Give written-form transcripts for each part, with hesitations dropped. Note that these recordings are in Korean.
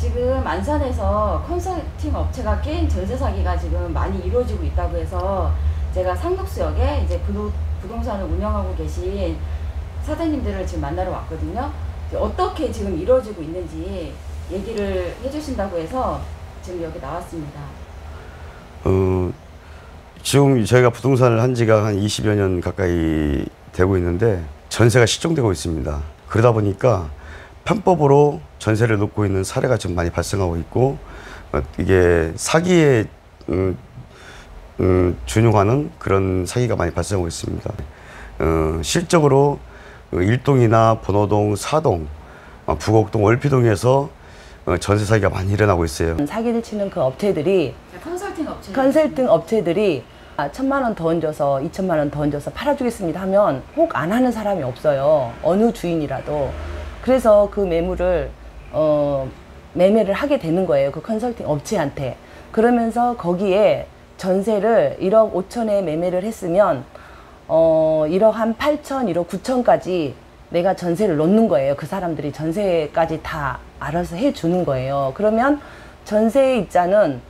지금 안산에서 컨설팅 업체가 낀 전세 사기가 지금 많이 이루어지고 있다고 해서 제가 상록수역에 이제 부동산을 운영하고 계신 사장님들을 지금 만나러 왔거든요. 어떻게 지금 이루어지고 있는지 얘기를 해주신다고 해서 지금 여기 나왔습니다. 지금 저희가 부동산을 한 지가 한 20여 년 가까이 되고 있는데 전세가 실종되고 있습니다. 그러다 보니까 편법으로 전세를 놓고 있는 사례가 좀 많이 발생하고 있고 이게 사기에 준용하는 그런 사기가 많이 발생하고 있습니다. 실적으로 일동이나 번호동, 사동, 부곡동, 월피동에서 전세 사기가 많이 일어나고 있어요. 사기를 치는 그 업체들이 컨설팅 업체들이 1,000만 원 더 얹어서 2,000만 원 더 얹어서 팔아주겠습니다 하면 혹 안 하는 사람이 없어요. 어느 주인이라도. 그래서 그 매물을 매매를 하게 되는 거예요. 그 컨설팅 업체한테. 그러면서 거기에 전세를 1억 5천에 매매를 했으면 1억 한 8천, 1억 9천까지 내가 전세를 놓는 거예요. 그 사람들이 전세까지 다 알아서 해주는 거예요. 그러면 전세 입자는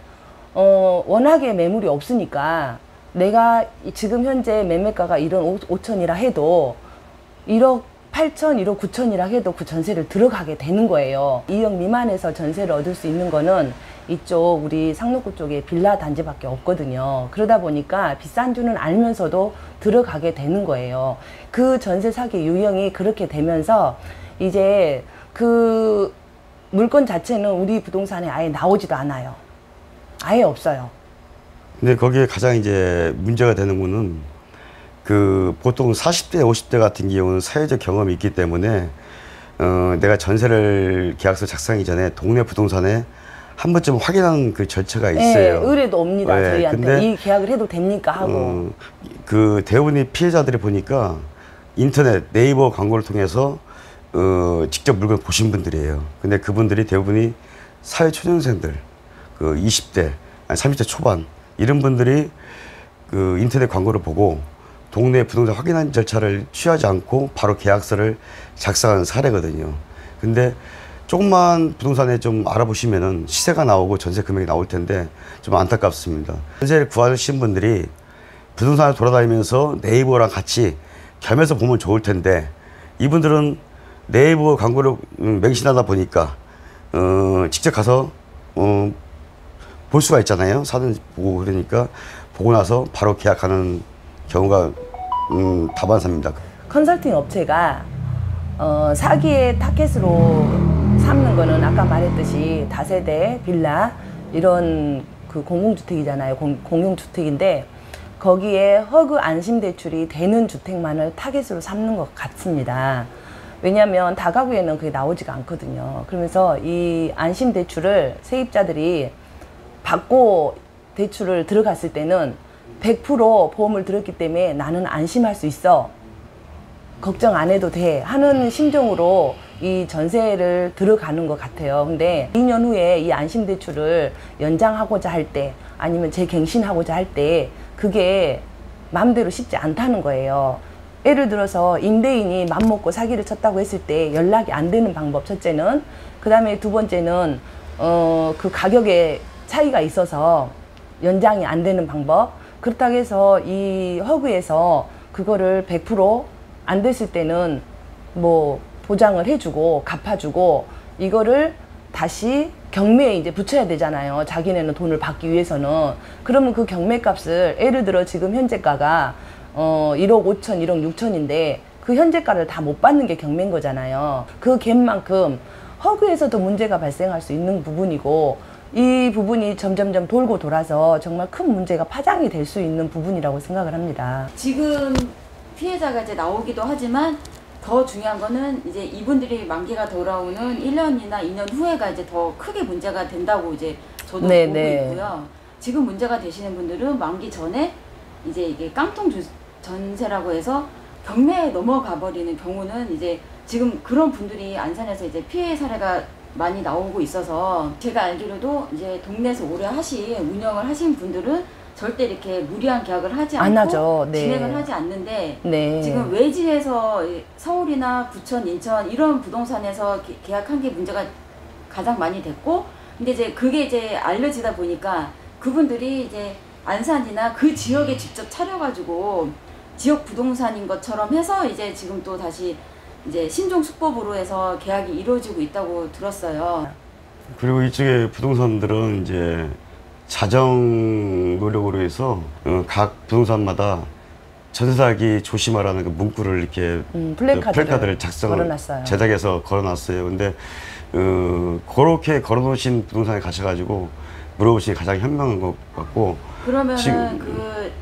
워낙에 매물이 없으니까 내가 지금 현재 매매가가 1억 5천이라 해도 1억 8천, 1억 9천이라 해도 그 전세를 들어가게 되는 거예요. 2억 미만에서 전세를 얻을 수 있는 거는 이쪽 우리 상록구 쪽에 빌라 단지밖에 없거든요. 그러다 보니까 비싼 줄은 알면서도 들어가게 되는 거예요. 그 전세 사기 유형이 그렇게 되면서 이제 그 물건 자체는 우리 부동산에 아예 나오지도 않아요. 아예 없어요. 근데 거기에 가장 이제 문제가 되는 거는 그 보통 40대, 50대 같은 경우는 사회적 경험이 있기 때문에 내가 전세를 계약서 작성하기 전에 동네 부동산에 한 번쯤 확인하는 그 절차가 있어요. 네, 의뢰도 옵니다. 네, 저희한테 이 계약을 해도 됩니까 하고. 그 대부분의 피해자들이 보니까 인터넷, 네이버 광고를 통해서 직접 물건 보신 분들이에요. 근데 그분들이 대부분이 사회초년생들, 그 20대, 아니 30대 초반 이런 분들이 그 인터넷 광고를 보고 동네 부동산 확인한 절차를 취하지 않고 바로 계약서를 작성하는 사례거든요. 근데 조금만 부동산에 좀 알아보시면은 시세가 나오고 전세 금액이 나올 텐데 좀 안타깝습니다. 전세를 구하신 분들이 부동산을 돌아다니면서 네이버랑 같이 겸해서 보면 좋을 텐데 이분들은 네이버 광고를 맹신하다 보니까 직접 가서 볼 수가 있잖아요. 사진 보고. 그러니까 보고 나서 바로 계약하는 경우가 다반사입니다. 컨설팅 업체가 사기의 타겟으로 삼는 거는 아까 말했듯이 다세대, 빌라 이런 그 공공주택이잖아요. 공용주택인데 거기에 허그 안심대출이 되는 주택만을 타겟으로 삼는 것 같습니다. 왜냐하면 다가구에는 그게 나오지가 않거든요. 그러면서 이 안심대출을 세입자들이 받고 대출을 들어갔을 때는 100% 보험을 들었기 때문에 나는 안심할 수 있어. 걱정 안 해도 돼 하는 심정으로 이 전세를 들어가는 것 같아요. 근데 2년 후에 이 안심대출을 연장하고자 할 때 아니면 재갱신하고자 할 때 그게 마음대로 쉽지 않다는 거예요. 예를 들어서 임대인이 맘먹고 사기를 쳤다고 했을 때 연락이 안 되는 방법 첫째는, 그 다음에 두 번째는 그 가격에 차이가 있어서 연장이 안 되는 방법. 그렇다고 해서 이 허그에서 그거를 100% 안 됐을 때는 뭐 보장을 해주고 갚아주고 이거를 다시 경매에 이제 붙여야 되잖아요. 자기네는 돈을 받기 위해서는. 그러면 그 경매값을 예를 들어 지금 현재가가 1억 5천, 1억 6천인데 그 현재가를 다 못 받는 게 경매인 거잖아요. 그 갭만큼 허그에서도 문제가 발생할 수 있는 부분이고 이 부분이 점점점 돌고 돌아서 정말 큰 문제가 파장이 될 수 있는 부분이라고 생각을 합니다. 지금 피해자가 이제 나오기도 하지만 더 중요한 거는 이제 이분들이 만기가 돌아오는 1년이나 2년 후에가 이제 더 크게 문제가 된다고 이제 저도 보고 있고요. 지금 문제가 되시는 분들은 만기 전에 이제 이게 깡통 전세라고 해서 경매에 넘어가 버리는 경우는 이제 지금 그런 분들이 안산에서 이제 피해 사례가 많이 나오고 있어서 제가 알기로도 이제 동네에서 오래 운영을 하신 분들은 절대 이렇게 무리한 계약을 하지 않고 하죠. 네. 진행을 하지 않는데 네. 지금 외지에서 서울이나 부천, 인천 이런 부동산에서 계약한 게 문제가 가장 많이 됐고, 근데 이제 그게 이제 알려지다 보니까 그분들이 이제 안산이나 그 지역에 직접 차려가지고 지역 부동산인 것처럼 해서 이제 지금 또 다시 이제 신종 수법으로 해서 계약이 이루어지고 있다고 들었어요. 그리고 이쪽에 부동산들은 이제 자정 노력으로 해서 각 부동산마다 전세사기 조심하라는 그 문구를 이렇게 플래카드를 걸어놨어요. 제작해서 걸어놨어요. 근데 그렇게 걸어놓으신 부동산에 가셔가지고 물어보시기 가장 현명한 것 같고. 그러면은 지금, 그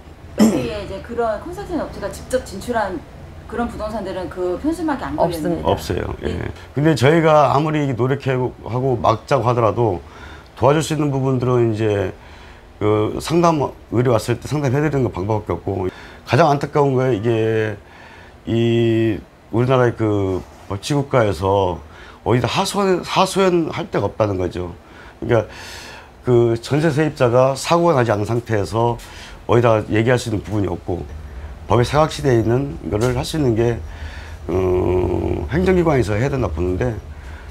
여기에 이제 그런 컨설팅 업체가 직접 진출한 그런 부동산들은 그 편수막이 안 걸렸습니다. 없어요. 예. 근데 저희가 아무리 노력하고 막자고 하더라도 도와줄 수 있는 부분들은 이제 그 상담 의뢰 왔을 때 상담해드리는 거 방법밖에 없고, 가장 안타까운 거예요. 이게 이 우리나라의 그 법치국가에서 어디다 하소연할 데가 없다는 거죠. 그러니까 그 전세 세입자가 사고가 나지 않은 상태에서 어디다 얘기할 수 있는 부분이 없고, 법의 사각지대에 있는 거를 할 수 있는 게 행정기관에서 해야 된다 보는데,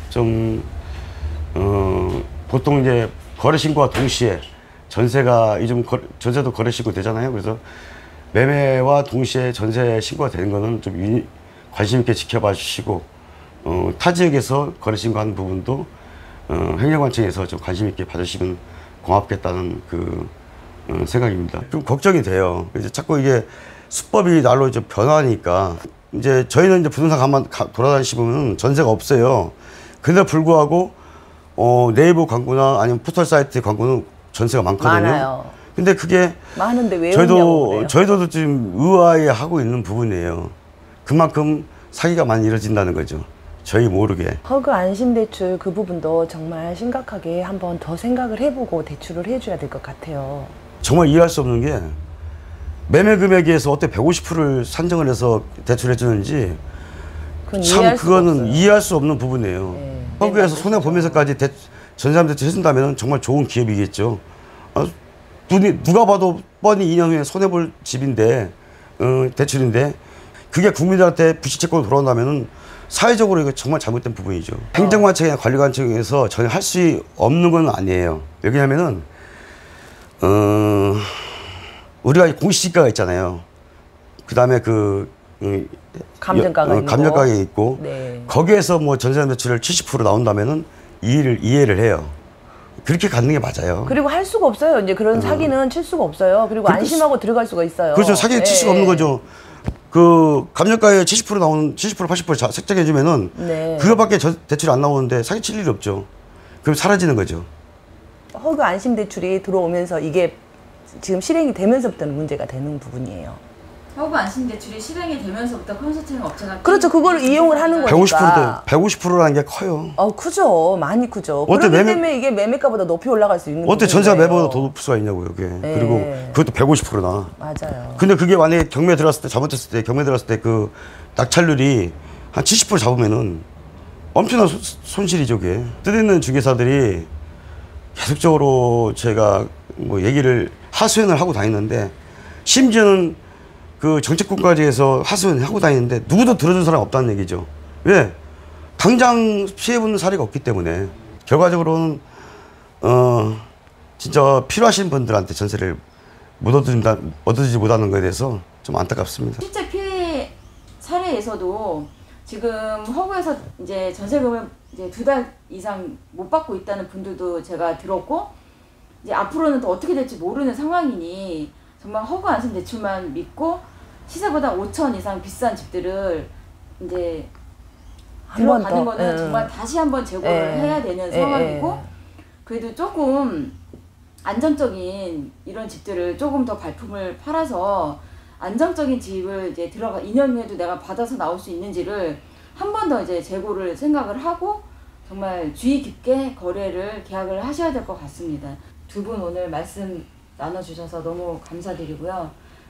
좀 보통 이제 거래 신고와 동시에 전세가 요즘 전세도 거래 신고 되잖아요. 그래서 매매와 동시에 전세 신고가 되는 거는 좀 관심 있게 지켜봐 주시고, 타 지역에서 거래 신고하는 부분도 행정관청에서 좀 관심 있게 봐주시면 고맙겠다는 그 생각입니다. 좀 걱정이 돼요. 이제 자꾸 이게 수법이 날로 이제 변하니까, 이제 저희는 이제 부동산 가만 돌아다니시면 전세가 없어요. 근데 불구하고 네이버 광고나 아니면 포털 사이트 광고는 전세가 많거든요. 많아요. 근데 그게 많은데 왜 없냐고 그래요. 저희도 지금 의아해하고 있는 부분이에요. 그만큼 사기가 많이 이루어진다는 거죠. 저희 모르게. 허그 안심대출 그 부분도 정말 심각하게 한번 더 생각을 해보고 대출을 해줘야 될 것 같아요. 정말 이해할 수 없는 게, 매매 금액에서 어떻게 150%를 산정을 해서 대출해 주는지 참 그거는 이해할 수 없는 부분이에요. 네. 허그에서 손해 보면서까지 전세자금 대출 해준다면 정말 좋은 기업이겠죠. 누가 봐도 뻔히 2년 후에 손해 볼 집인데 대출인데 그게 국민들한테 부실채권으로 돌아온다면은 사회적으로 이거 정말 잘못된 부분이죠. 행정관청이나 관리관청에서 전혀 할 수 없는 건 아니에요. 왜냐하면은 우리가 공시지가가 있잖아요. 그 다음에 감정가가 있고, 네. 거기에서 뭐 전세자금 대출을 70% 나온다면은 이해를 해요. 그렇게 갖는 게 맞아요. 그리고 할 수가 없어요. 이제 그런 사기는 칠 수가 없어요. 그리고 안심하고 들어갈 수가 있어요. 그렇죠. 사기는 칠 수가 없는 거죠. 그 감정가에 70% 나오는 70% 80% 책정해 주면은 네. 그거밖에 대출이 안 나오는데 사기 칠 일이 없죠. 그럼 사라지는 거죠. 허그 안심대출이 들어오면서 이게 지금 실행이 되면서부터는 문제가 되는 부분이에요. 허그 안심대출이 실행이 되면서부터 컨설팅 업체가 그렇죠. 그걸 이용을 하는 거니까. 150%라는 게 커요. 크죠. 많이 크죠. 어때 그렇기 때문에 이게 매매가보다 높이 올라갈 수 있는 어때 전세가 거예요. 매매보다 더 높을 수가 있냐고요, 그게. 네. 그리고 그것도 150%나. 맞아요. 근데 그게 만약에 경매 들어갔을 때, 잘못했을 때, 경매 들어갔을 때 그 낙찰률이 한 70% 잡으면은 엄청난 손실이죠, 그게. 뜻있는 중개사들이 계속적으로 제가 뭐 하소연을 하고 다니는데, 심지어는 그 정책권까지 해서 하소연을 하고 다니는데 누구도 들어준 사람 없다는 얘기죠. 왜? 당장 피해보는 사례가 없기 때문에. 결과적으로는 진짜 필요하신 분들한테 전세를 얻어주지 못하는 것에 대해서 좀 안타깝습니다. 실제 피해 사례에서도 지금 허구에서 이제 전세금을 이제 2달 이상 못 받고 있다는 분들도 제가 들었고, 이제 앞으로는 또 어떻게 될지 모르는 상황이니 정말 허구 안심 대출만 믿고 시세보다 5천 이상 비싼 집들을 이제 들어가는 거는 정말 다시 한번 재고를 해야 되는 상황이고, 그래도 조금 안정적인 이런 집들을 조금 더 발품을 팔아서 안정적인 집을 이제 2년 후에도 내가 받아서 나올 수 있는지를 한 번 더 이제 재고를 생각을 하고 정말 주의 깊게 계약을 하셔야 될 것 같습니다. 두 분 오늘 말씀 나눠주셔서 너무 감사드리고요.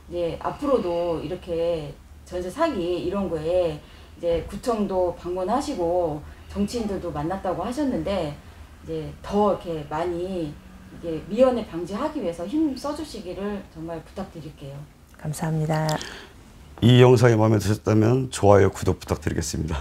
이제 앞으로도 이렇게 전세 사기 이런 거에 이제 구청도 방문하시고 정치인들도 만났다고 하셨는데, 이제 더 이렇게 많이 이게 미연에 방지하기 위해서 힘 써주시기를 정말 부탁드릴게요. 감사합니다. 이 영상이 마음에 드셨다면 좋아요, 구독 부탁드리겠습니다.